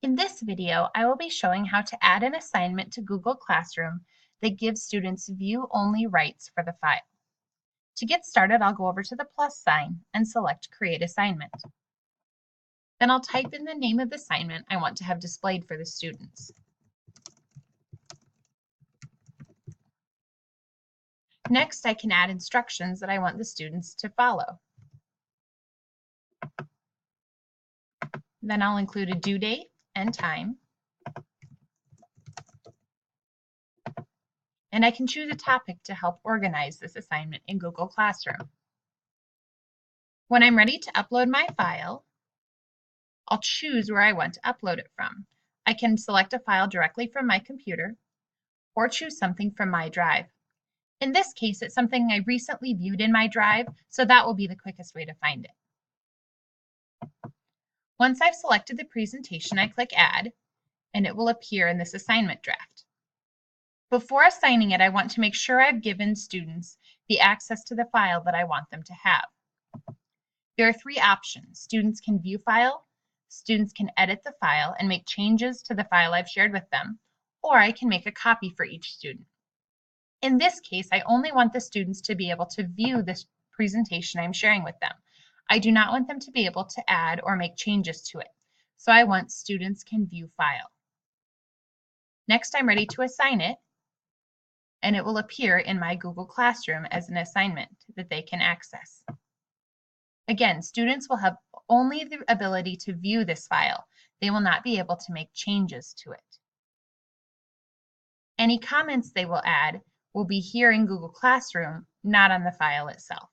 In this video, I will be showing how to add an assignment to Google Classroom that gives students view-only rights for the file. To get started, I'll go over to the plus sign and select Create Assignment. Then I'll type in the name of the assignment I want to have displayed for the students. Next, I can add instructions that I want the students to follow. Then I'll include a due date and time. And I can choose a topic to help organize this assignment in Google Classroom. When I'm ready to upload my file, I'll choose where I want to upload it from. I can select a file directly from my computer or choose something from my drive. In this case, it's something I recently viewed in my drive, so that will be the quickest way to find it. Once I've selected the presentation, I click Add, and it will appear in this assignment draft. Before assigning it, I want to make sure I've given students the access to the file that I want them to have. There are three options. Students can view file, students can edit the file and make changes to the file I've shared with them, or I can make a copy for each student. In this case, I only want the students to be able to view this presentation I'm sharing with them. I do not want them to be able to add or make changes to it. So I want students can view file. Next, I'm ready to assign it, and it will appear in my Google Classroom as an assignment that they can access. Again, students will have only the ability to view this file. They will not be able to make changes to it. Any comments they will add will be here in Google Classroom, not on the file itself.